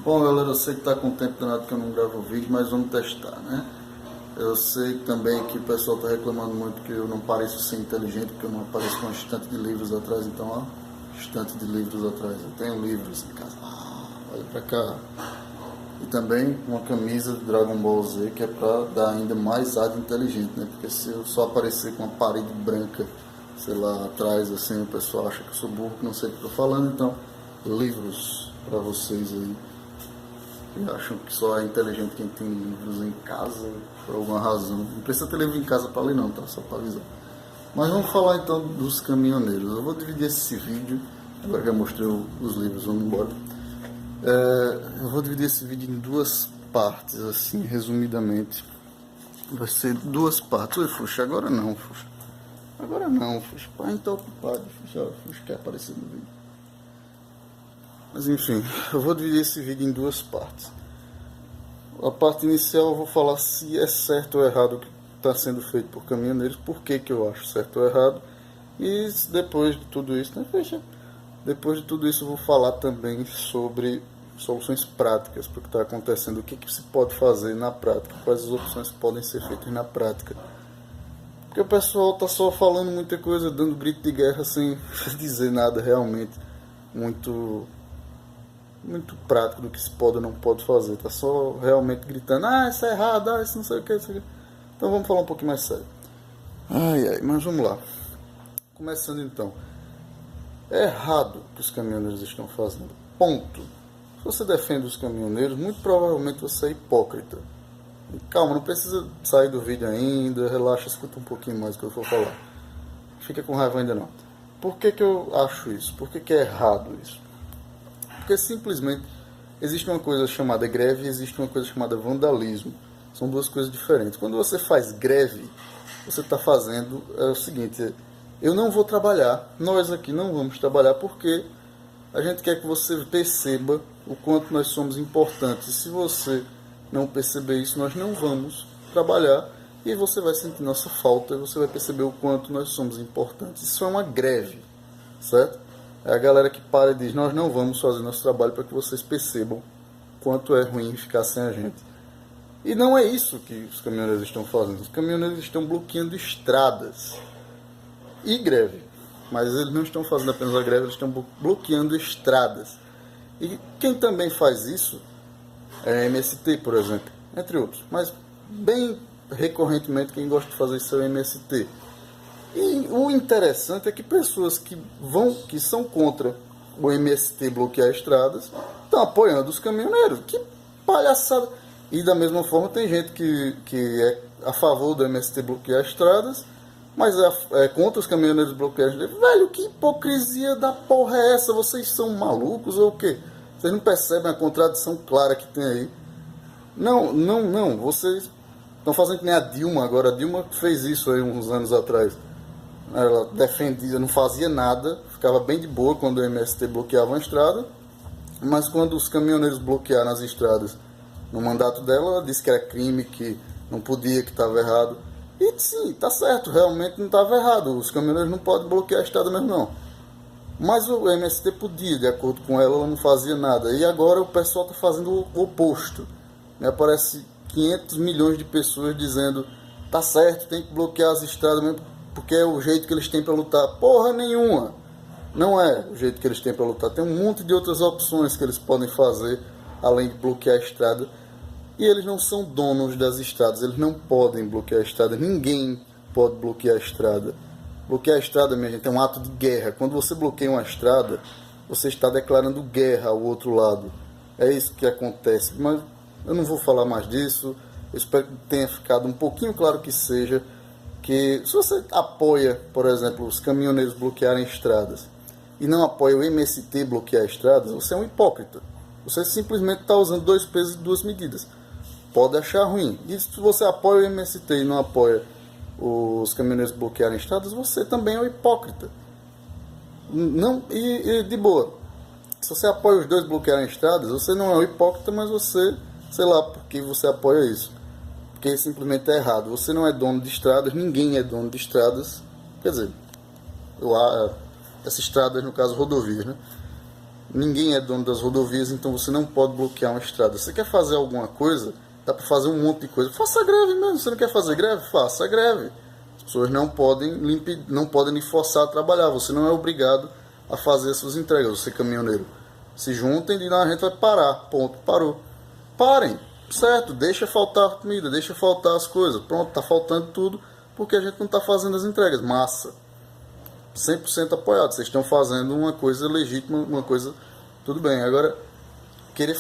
Bom, galera, eu sei que tá com tempo danado que eu não gravo vídeo, mas vamos testar, né? Eu sei também que o pessoal tá reclamando muito que eu não pareço ser inteligente, porque eu não apareço com uma estante de livros atrás, então ó, estante de livros atrás, eu tenho livros em casa, olha pra cá. E também uma camisa de Dragon Ball Z, que é pra dar ainda mais ar de inteligente, né? Porque se eu só aparecer com uma parede branca, sei lá, atrás, assim, o pessoal acha que eu sou burro, que não sei o que eu tô falando, então, livros pra vocês aí. E acham que só é inteligente quem tem livros em casa, por alguma razão. Não precisa ter livro em casa para ler não, tá? Só para avisar. Mas vamos falar então dos caminhoneiros. Eu vou dividir esse vídeo, agora que eu mostrei os livros, vamos embora. Eu vou dividir esse vídeo em duas partes, assim, resumidamente. Vai ser duas partes. Oi, Fuxa, agora não, Fuxa. Agora não, Fuxa. A gente tá ocupado, Fuxa. Fuxa quer aparecer no vídeo. Mas enfim, eu vou dividir esse vídeo em duas partes. A parte inicial eu vou falar se é certo ou errado o que está sendo feito por caminhoneiros, por que eu acho certo ou errado. E depois de tudo isso, né, fecha? Depois de tudo isso eu vou falar também sobre soluções práticas para o que está acontecendo, o que se pode fazer na prática, quais as opções que podem ser feitas na prática. Porque o pessoal está só falando muita coisa, dando grito de guerra sem dizer nada realmente muito prático do que se pode ou não pode fazer. Tá só realmente gritando, isso é errado, isso não sei o que, isso aqui. Então vamos falar um pouquinho mais sério. Mas vamos lá. Começando então. É errado o que os caminhoneiros estão fazendo. Ponto. Se você defende os caminhoneiros, muito provavelmente você é hipócrita. E calma, não precisa sair do vídeo ainda, relaxa, escuta um pouquinho mais o que eu vou falar. Fica com raiva ainda não. Por que eu acho isso? Por que é errado isso? Porque simplesmente existe uma coisa chamada greve e existe uma coisa chamada vandalismo. São duas coisas diferentes. Quando você faz greve, você está fazendo o seguinte: eu não vou trabalhar, nós aqui não vamos trabalhar porque a gente quer que você perceba o quanto nós somos importantes. E se você não perceber isso, nós não vamos trabalhar e você vai sentir nossa falta e você vai perceber o quanto nós somos importantes. Isso é uma greve, certo? É a galera que para e diz, nós não vamos fazer nosso trabalho para que vocês percebam quanto é ruim ficar sem a gente. E não é isso que os caminhoneiros estão fazendo. Os caminhoneiros estão bloqueando estradas e greve. Mas eles não estão fazendo apenas a greve, eles estão bloqueando estradas. E quem também faz isso é a MST, por exemplo, entre outros. Mas bem recorrentemente quem gosta de fazer isso é o MST. E o interessante é que pessoas que são contra o MST bloquear estradas estão apoiando os caminhoneiros. Que palhaçada! E da mesma forma tem gente que é a favor do MST bloquear estradas, mas é contra os caminhoneiros bloquear estradas. Velho, que hipocrisia da porra é essa? Vocês são malucos ou o quê? Vocês não percebem a contradição clara que tem aí? Não. Vocês estão fazendo que nem a Dilma agora. A Dilma fez isso aí uns anos atrás. Ela defendia, não fazia nada, ficava bem de boa quando o MST bloqueava a estrada, mas quando os caminhoneiros bloquearam as estradas no mandato dela, ela disse que era crime, que não podia, que estava errado. E sim, tá certo, realmente não estava errado, os caminhoneiros não podem bloquear a estrada mesmo não. Mas o MST podia, de acordo com ela não fazia nada. E agora o pessoal está fazendo o oposto. Me aparece 500 milhões de pessoas dizendo, tá certo, tem que bloquear as estradas mesmo, porque é o jeito que eles têm para lutar. Porra nenhuma! Não é o jeito que eles têm para lutar. Tem um monte de outras opções que eles podem fazer, além de bloquear a estrada. E eles não são donos das estradas. Eles não podem bloquear a estrada. Ninguém pode bloquear a estrada. Bloquear a estrada, minha gente, é um ato de guerra. Quando você bloqueia uma estrada, você está declarando guerra ao outro lado. É isso que acontece. Mas eu não vou falar mais disso. Eu espero que tenha ficado um pouquinho claro que seja. Que se você apoia, por exemplo, os caminhoneiros bloquearem estradas e não apoia o MST bloquear estradas, você é um hipócrita. Você simplesmente está usando dois pesos e duas medidas. Pode achar ruim. E se você apoia o MST e não apoia os caminhoneiros bloquearem estradas, você também é um hipócrita. E de boa, se você apoia os dois bloquearem estradas, você não é um hipócrita, mas você, sei lá, porque você apoia isso. Porque simplesmente é errado. Você não é dono de estradas, ninguém é dono de estradas. Quer dizer, essas estradas, no caso, rodovias, né? ninguém é dono das rodovias, então você não pode bloquear uma estrada. Você quer fazer alguma coisa, dá para fazer um monte de coisa. Faça a greve mesmo. Você não quer fazer greve? Faça a greve. As pessoas não podem lhe forçar a trabalhar. Você não é obrigado a fazer as suas entregas, você caminhoneiro. Se juntem e a gente vai parar. Ponto. Parou. Parem. Certo. Deixa faltar comida, deixa faltar as coisas. Pronto, tá faltando tudo porque a gente não está fazendo as entregas. Massa. 100% apoiado. Vocês estão fazendo uma coisa legítima, uma coisa... Tudo bem. Agora, querer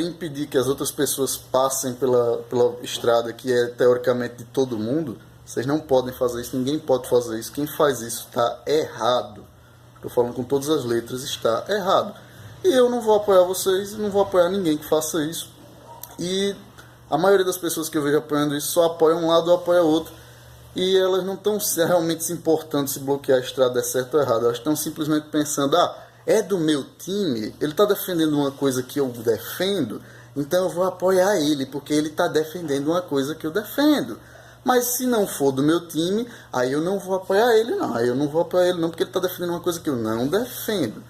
impedir que as outras pessoas passem pela estrada, que é teoricamente de todo mundo, vocês não podem fazer isso, ninguém pode fazer isso. Quem faz isso está errado. Estou falando com todas as letras, está errado. E eu não vou apoiar vocês, não vou apoiar ninguém que faça isso. E a maioria das pessoas que eu vejo apoiando isso só apoia um lado ou apoia outro. E elas não estão realmente se importando se bloquear a estrada é certo ou errado. Elas estão simplesmente pensando, é do meu time, ele está defendendo uma coisa que eu defendo, então eu vou apoiar ele, porque ele está defendendo uma coisa que eu defendo. Mas se não for do meu time, aí eu não vou apoiar ele não. Aí eu não vou apoiar ele não, porque ele está defendendo uma coisa que eu não defendo.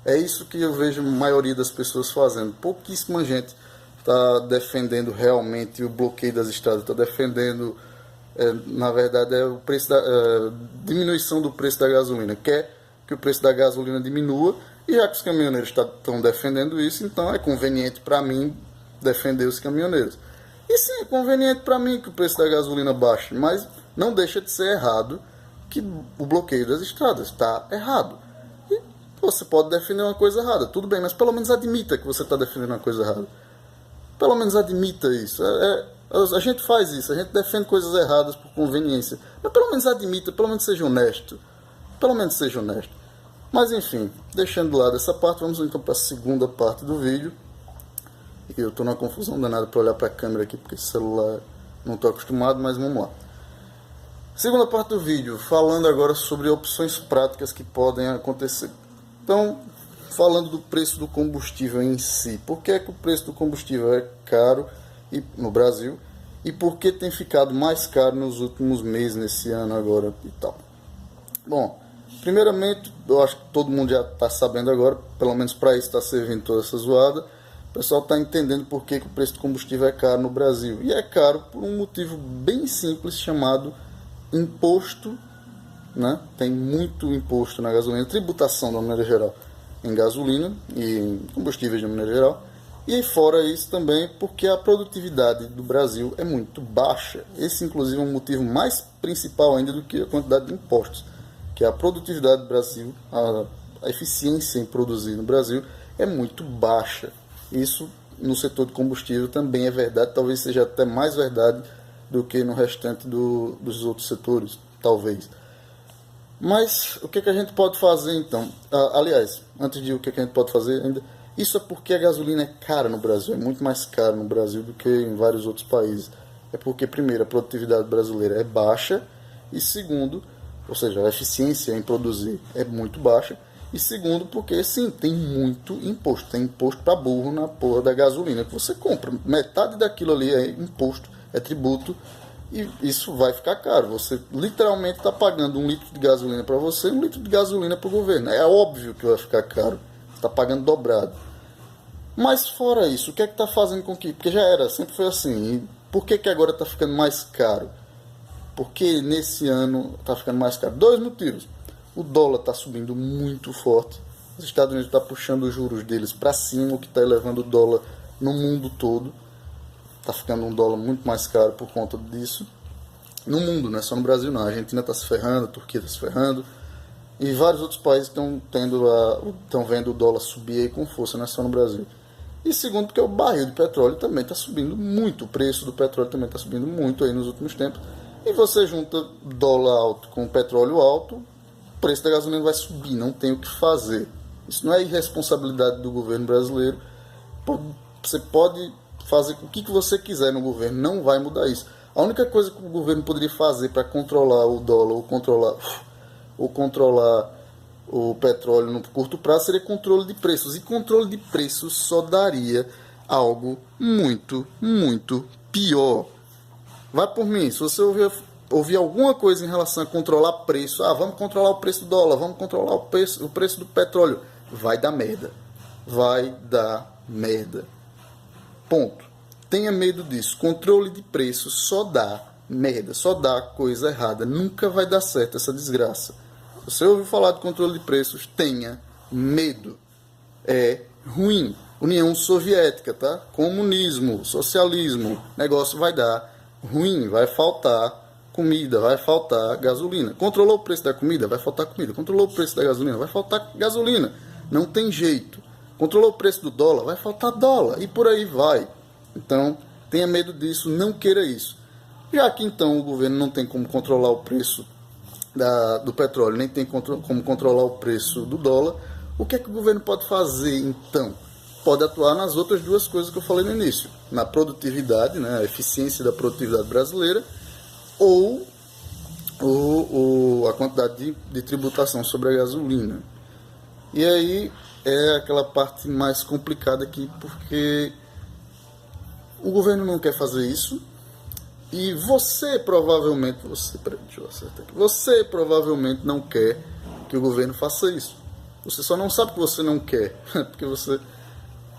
É isso que eu vejo a maioria das pessoas fazendo. Pouquíssima gente está defendendo realmente o bloqueio das estradas, está defendendo, na verdade, o preço diminuição do preço da gasolina. Quer que o preço da gasolina diminua, e já que os caminhoneiros estão defendendo isso, então é conveniente para mim defender os caminhoneiros. E sim, é conveniente para mim que o preço da gasolina baixe, mas não deixa de ser errado que o bloqueio das estradas está errado. E você pode defender uma coisa errada, tudo bem, mas pelo menos admita que você está defendendo uma coisa errada. Pelo menos admita isso. A gente faz isso, a gente defende coisas erradas por conveniência, mas pelo menos admita, pelo menos seja honesto. Pelo menos seja honesto. Mas enfim, deixando de lado essa parte, vamos então para a segunda parte do vídeo. E eu estou numa confusão danada para olhar para a câmera aqui, porque esse celular não estou acostumado, mas vamos lá. Segunda parte do vídeo, falando agora sobre opções práticas que podem acontecer. Então, falando do preço do combustível em si. Por que é que o preço do combustível é caro no Brasil? E por que tem ficado mais caro nos últimos meses, nesse ano agora e tal? Bom, primeiramente, eu acho que todo mundo já está sabendo agora, pelo menos para isso está servindo toda essa zoada. O pessoal está entendendo por que o preço do combustível é caro no Brasil. E é caro por um motivo bem simples chamado imposto, né? Tem muito imposto na gasolina, tributação de uma maneira geral em gasolina e em combustíveis de uma maneira geral. E fora isso também porque a produtividade do Brasil é muito baixa. Esse inclusive é um motivo mais principal ainda do que a quantidade de impostos. Que a produtividade do Brasil, a eficiência em produzir no Brasil é muito baixa. Isso no setor de combustível também é verdade, talvez seja até mais verdade do que no restante dos outros setores, talvez. Mas o que a gente pode fazer então? Aliás, antes de o que a gente pode fazer ainda, isso é porque a gasolina é cara no Brasil, é muito mais cara no Brasil do que em vários outros países. É porque, primeiro, a produtividade brasileira é baixa, e segundo, ou seja, a eficiência em produzir é muito baixa, e segundo, porque sim, tem muito imposto. Tem imposto para burro na porra da gasolina que você compra. Metade daquilo ali é imposto, é tributo, e isso vai ficar caro. Você literalmente está pagando 1 litro de gasolina para você e 1 litro de gasolina para o governo. É óbvio que vai ficar caro. Você está pagando dobrado. Mas fora isso, o que é que está fazendo com que... Porque já era, sempre foi assim. E por que agora está ficando mais caro? Porque nesse ano está ficando mais caro. 2 motivos. O dólar está subindo muito forte. Os Estados Unidos estão puxando os juros deles para cima, o que está elevando o dólar no mundo todo. Está ficando um dólar muito mais caro por conta disso. No mundo, não é só no Brasil não. A Argentina está se ferrando, a Turquia está se ferrando. E vários outros países estão vendo o dólar subir aí com força, não é só no Brasil. E segundo, porque o barril de petróleo também está subindo muito. O preço do petróleo também está subindo muito aí nos últimos tempos. E você junta dólar alto com petróleo alto, o preço da gasolina vai subir, não tem o que fazer. Isso não é irresponsabilidade do governo brasileiro. Você pode fazer o que você quiser no governo, não vai mudar isso. A única coisa que o governo poderia fazer para controlar o dólar ou controlar o petróleo no curto prazo seria controle de preços. E controle de preços só daria algo muito, muito pior. Vai por mim, se você ouvir alguma coisa em relação a controlar preço, vamos controlar o preço do dólar, vamos controlar o preço do petróleo. vai dar merda. Vai dar merda. Ponto. Tenha medo disso. Controle de preço só dá merda, só dá coisa errada. Nunca vai dar certo essa desgraça. Se você ouviu falar de controle de preços, tenha medo. É ruim. União Soviética, tá? Comunismo, socialismo, negócio vai dar ruim, vai faltar comida, vai faltar gasolina. Controlou o preço da comida, vai faltar comida. Controlou o preço da gasolina, vai faltar gasolina. Não tem jeito. Controlou o preço do dólar, vai faltar dólar. E por aí vai. Então, tenha medo disso, não queira isso. Já que então o governo não tem como controlar o preço do petróleo, nem tem como controlar o preço do dólar, o que é que o governo pode fazer então? Pode atuar nas outras duas coisas que eu falei no início, na produtividade, né, a eficiência da produtividade brasileira, ou a quantidade de tributação sobre a gasolina. E aí é aquela parte mais complicada aqui, porque o governo não quer fazer isso, e você provavelmente não quer que o governo faça isso. Você só não sabe que você não quer, porque você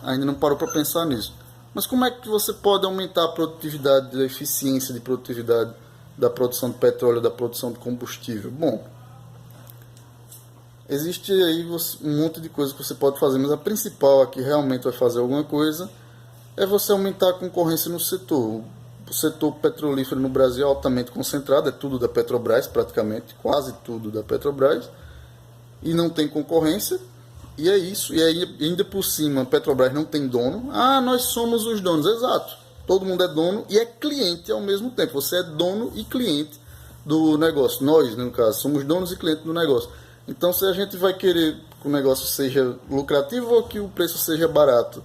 ainda não parou para pensar nisso. Mas como é que você pode aumentar a produtividade, a eficiência de produtividade da produção de petróleo, da produção de combustível? Bom, existe aí um monte de coisas que você pode fazer, mas a principal aqui realmente vai fazer alguma coisa é você aumentar a concorrência no setor. O setor petrolífero no Brasil é altamente concentrado, é tudo da Petrobras praticamente, quase tudo da Petrobras, e não tem concorrência, e é isso. E aí, ainda por cima, a Petrobras não tem dono. Ah, nós somos os donos, exato. Todo mundo é dono e é cliente ao mesmo tempo. Você é dono e cliente do negócio. Nós, no caso, somos donos e clientes do negócio. Então, se a gente vai querer que o negócio seja lucrativo ou que o preço seja barato,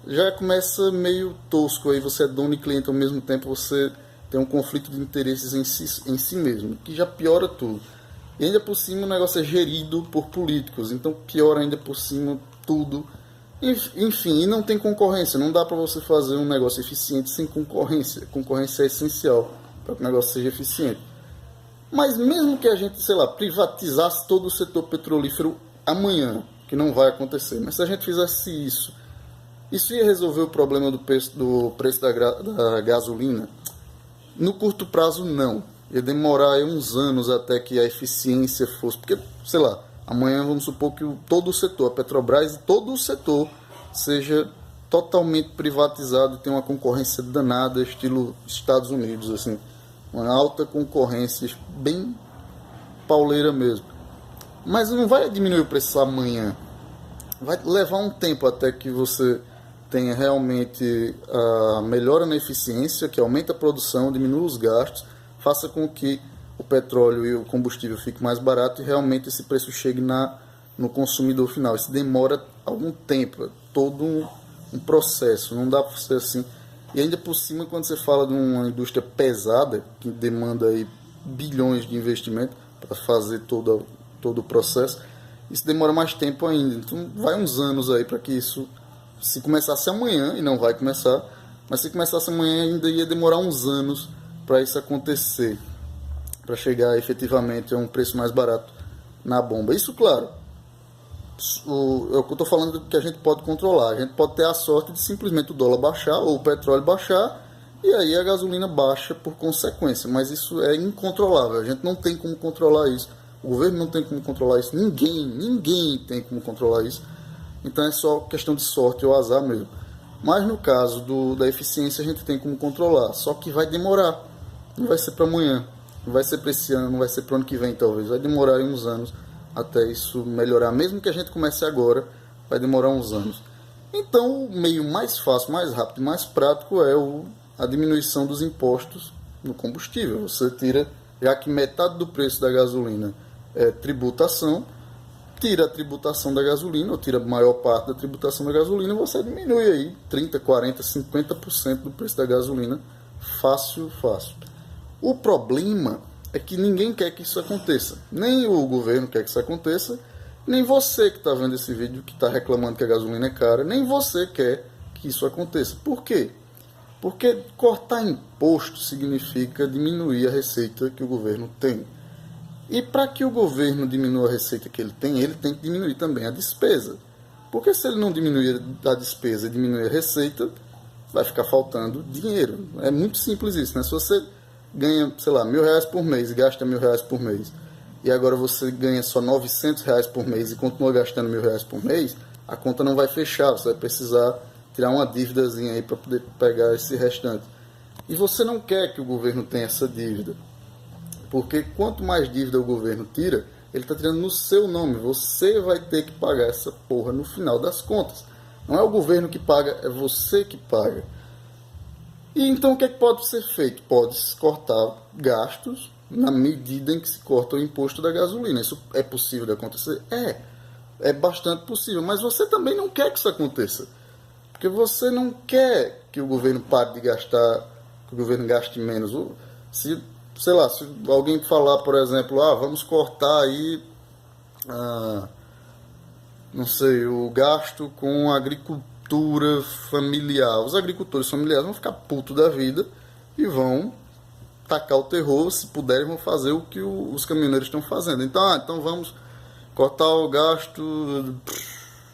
já começa meio tosco aí. Você é dono e cliente ao mesmo tempo, você tem um conflito de interesses em si mesmo, que já piora tudo. E ainda por cima o negócio é gerido por políticos, então piora ainda por cima tudo. Enfim, e não tem concorrência, não dá para você fazer um negócio eficiente sem concorrência. Concorrência é essencial para que o negócio seja eficiente. Mas mesmo que a gente, sei lá, privatizasse todo o setor petrolífero amanhã, que não vai acontecer, mas se a gente fizesse isso ia resolver o problema do preço da gasolina? No curto prazo, não. Ia demorar aí uns anos até que a eficiência fosse... Porque, sei lá, amanhã vamos supor que todo o setor, a Petrobras e todo o setor, seja totalmente privatizado e tenha uma concorrência danada, estilo Estados Unidos, assim. Uma alta concorrência, bem pauleira mesmo. Mas não vai diminuir o preço amanhã. Vai levar um tempo até que você tenha realmente a melhora na eficiência, que aumenta a produção, diminua os gastos, faça com que o petróleo e o combustível fiquem mais barato e realmente esse preço chegue no consumidor final. Isso demora algum tempo, é todo um processo, não dá para ser assim. E ainda por cima, quando você fala de uma indústria pesada, que demanda aí bilhões de investimento para fazer todo o processo, isso demora mais tempo ainda. Então vai uns anos aí para que isso... Se começasse amanhã, e não vai começar, mas se começasse amanhã ainda ia demorar uns anos para isso acontecer, para chegar efetivamente a um preço mais barato na bomba. Isso, claro, eu estou falando que a gente pode controlar. A gente pode ter a sorte de simplesmente o dólar baixar ou o petróleo baixar, e aí a gasolina baixa por consequência, mas isso é incontrolável. A gente não tem como controlar isso. O governo não tem como controlar isso. Ninguém tem como controlar isso. Então é só questão de sorte ou azar mesmo. Mas no caso da eficiência a gente tem como controlar. Só que vai demorar. Não vai ser para amanhã. Não vai ser para esse ano. Não vai ser para o ano que vem talvez. Vai demorar uns anos até isso melhorar. Mesmo que a gente comece agora, vai demorar uns anos. Então o meio mais fácil, mais rápido e mais prático é a diminuição dos impostos no combustível. Você tira, já que metade do preço da gasolina é tributação, tira a tributação da gasolina, ou tira a maior parte da tributação da gasolina, você diminui aí 30%, 40%, 50% do preço da gasolina. Fácil. O problema é que ninguém quer que isso aconteça. Nem o governo quer que isso aconteça, nem você que está vendo esse vídeo, que está reclamando que a gasolina é cara, nem você quer que isso aconteça. Por quê? Porque cortar imposto significa diminuir a receita que o governo tem. E para que o governo diminua a receita que ele tem que diminuir também a despesa. Porque se ele não diminuir a despesa e diminuir a receita, vai ficar faltando dinheiro. É muito simples isso, né? Se você ganha, sei lá, R$1.000 por mês e gasta R$1.000 por mês, e agora você ganha só R$900 por mês e continua gastando R$1.000 por mês, a conta não vai fechar, você vai precisar tirar uma dívidazinha aí para poder pegar esse restante. E você não quer que o governo tenha essa dívida, porque quanto mais dívida o governo tira, ele está tirando no seu nome. Você vai ter que pagar essa porra no final das contas. Não é o governo que paga, é você que paga. E então o que é que pode ser feito? Pode-se cortar gastos na medida em que se corta o imposto da gasolina. Isso é possível de acontecer? É bastante possível. Mas você também não quer que isso aconteça. Porque você não quer que o governo pare de gastar, que o governo gaste menos. Se alguém falar, por exemplo, vamos cortar aí, não sei, o gasto com agricultura familiar. Os agricultores familiares vão ficar putos da vida e vão tacar o terror, se puderem, vão fazer o que os caminhoneiros estão fazendo. Então vamos cortar o gasto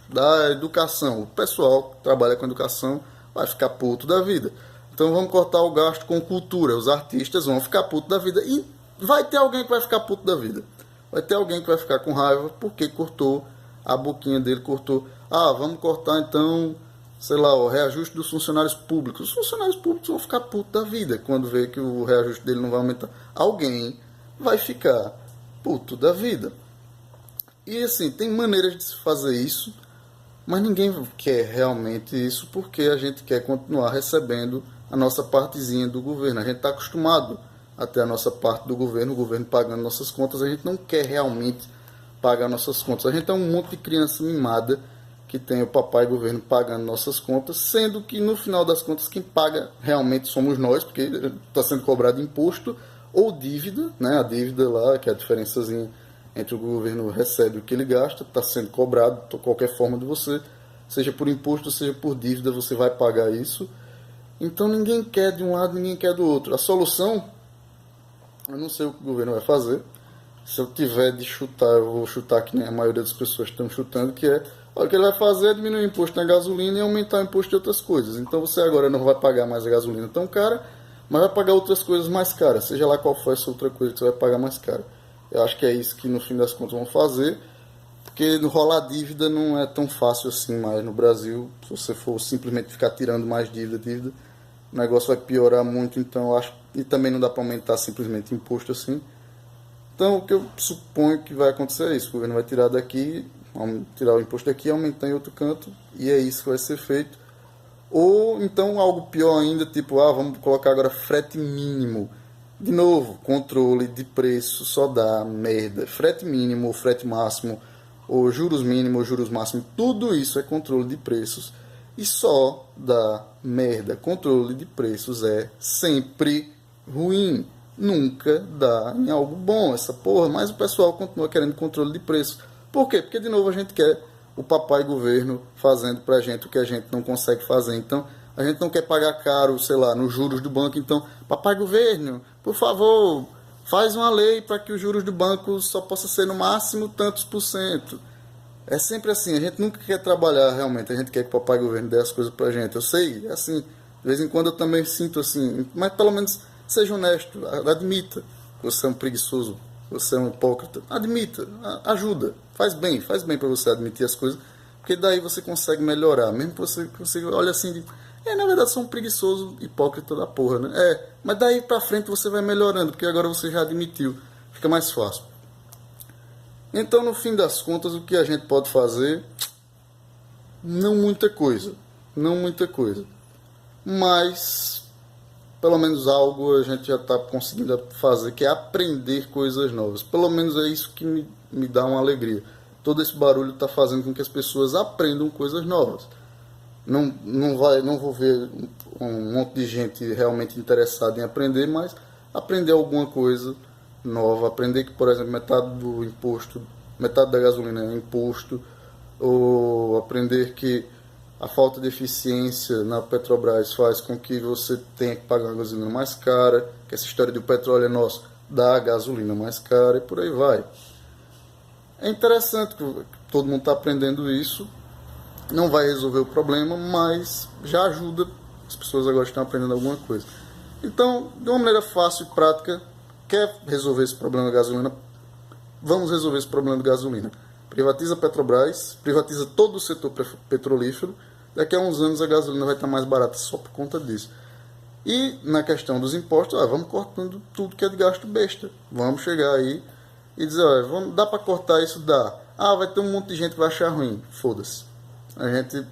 da educação. O pessoal que trabalha com educação vai ficar puto da vida. Então vamos cortar o gasto com cultura. Os artistas vão ficar puto da vida. E vai ter alguém que vai ficar puto da vida. Vai ter alguém que vai ficar com raiva porque cortou a boquinha dele, cortou. Vamos cortar então, sei lá, o reajuste dos funcionários públicos. Os funcionários públicos vão ficar putos da vida quando vê que o reajuste dele não vai aumentar. Alguém vai ficar puto da vida. E assim, tem maneiras de se fazer isso, mas ninguém quer realmente isso porque a gente quer continuar recebendo a nossa partezinha do governo. A gente está acostumado a ter a nossa parte do governo, o governo pagando nossas contas. A gente não quer realmente pagar nossas contas. A gente é um monte de criança mimada que tem o papai governo pagando nossas contas, sendo que no final das contas quem paga realmente somos nós, porque está sendo cobrado imposto ou dívida, né? A dívida lá, que é a diferençazinha entre o que o governo recebe e o que ele gasta, está sendo cobrado de qualquer forma de você, seja por imposto, seja por dívida, você vai pagar isso. Então ninguém quer de um lado, ninguém quer do outro. A solução, eu não sei o que o governo vai fazer. Se eu tiver de chutar, eu vou chutar que nem a maioria das pessoas estão chutando, que é, o que ele vai fazer é diminuir o imposto na gasolina e aumentar o imposto de outras coisas. Então você agora não vai pagar mais a gasolina tão cara, mas vai pagar outras coisas mais caras, seja lá qual for essa outra coisa que você vai pagar mais cara. Eu acho que é isso que no fim das contas vão fazer, porque rolar dívida não é tão fácil assim mais no Brasil. Se você for simplesmente ficar tirando mais dívida, o negócio vai piorar muito. Então eu acho, e também não dá para aumentar simplesmente imposto assim. Então o que eu suponho que vai acontecer é isso: o governo vai tirar daqui, tirar o imposto daqui, aumentar em outro canto, e é isso que vai ser feito. Ou então algo pior ainda, tipo, vamos colocar agora frete mínimo. De novo, controle de preço só dá merda. Frete mínimo, frete máximo, ou juros mínimos, ou juros máximos, tudo isso é controle de preços e só dá merda. Controle de preços é sempre ruim, nunca dá em algo bom essa porra, mas o pessoal continua querendo controle de preços. Por quê? Porque de novo a gente quer o papai governo fazendo pra gente o que a gente não consegue fazer. Então a gente não quer pagar caro, sei lá, nos juros do banco. Então, papai governo, por favor, faz uma lei para que os juros do banco só possa ser no máximo tantos por cento. É sempre assim, a gente nunca quer trabalhar realmente, a gente quer que o papai governo dê as coisas pra gente. Eu sei, é assim, de vez em quando eu também sinto assim, mas pelo menos seja honesto, admita que você é um preguiçoso, você é um hipócrita, admita, ajuda, faz bem para você admitir as coisas, porque daí você consegue melhorar, mesmo que você consiga, olha assim, na verdade sou um preguiçoso hipócrita da porra, né? Mas daí pra frente você vai melhorando, porque agora você já admitiu, fica mais fácil. Então, no fim das contas, o que a gente pode fazer? Não muita coisa, mas pelo menos algo a gente já está conseguindo fazer, que é aprender coisas novas. Pelo menos é isso que me dá uma alegria. Todo esse barulho está fazendo com que as pessoas aprendam coisas novas. Não vou ver um monte de gente realmente interessada em aprender, mas aprender alguma coisa nova. Aprender que, por exemplo, metade da gasolina é imposto, ou aprender que a falta de eficiência na Petrobras faz com que você tenha que pagar uma gasolina mais cara, que essa história do petróleo é nosso. da gasolina mais cara e por aí vai. É interessante que todo mundo está aprendendo isso. Não vai resolver o problema, mas já ajuda. As pessoas agora estão aprendendo alguma coisa. Então, de uma maneira fácil e prática, quer resolver esse problema da gasolina? Vamos resolver esse problema da gasolina. Privatiza a Petrobras, privatiza todo o setor petrolífero. Daqui a uns anos a gasolina vai estar mais barata só por conta disso. E na questão dos impostos, vamos cortando tudo que é de gasto besta. Vamos chegar aí e dizer, dá para cortar isso? Dá. Vai ter um monte de gente que vai achar ruim. Foda-se. A gente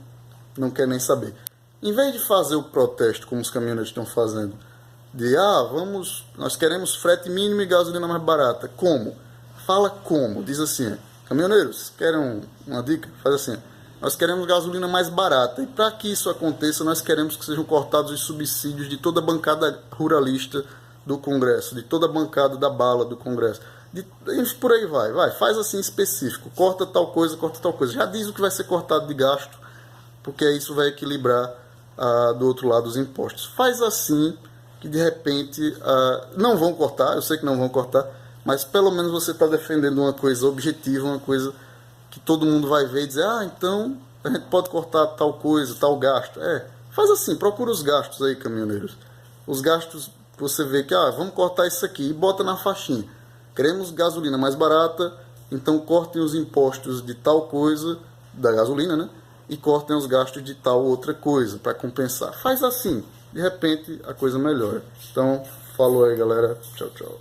não quer nem saber. Em vez de fazer o protesto como os caminhoneiros estão fazendo, de nós queremos frete mínimo e gasolina mais barata. Como? Fala como. Diz assim, caminhoneiros, querem uma dica? Faz assim, nós queremos gasolina mais barata. E para que isso aconteça, nós queremos que sejam cortados os subsídios de toda a bancada ruralista do Congresso, de toda a bancada da bala do Congresso. Por aí vai, faz assim específico, corta tal coisa, já diz o que vai ser cortado de gasto, porque isso vai equilibrar do outro lado os impostos. Faz assim, que de repente não vão cortar, eu sei que não vão cortar, mas pelo menos você está defendendo uma coisa objetiva, uma coisa que todo mundo vai ver e dizer, então a gente pode cortar tal coisa, tal gasto. Faz assim, procura os gastos aí, caminhoneiros. Os gastos, você vê que, vamos cortar isso aqui e bota na faixinha. Queremos gasolina mais barata, então cortem os impostos de tal coisa, da gasolina, né? E cortem os gastos de tal outra coisa, para compensar. Faz assim, de repente a coisa melhora. Então, falou aí, galera. Tchau, tchau.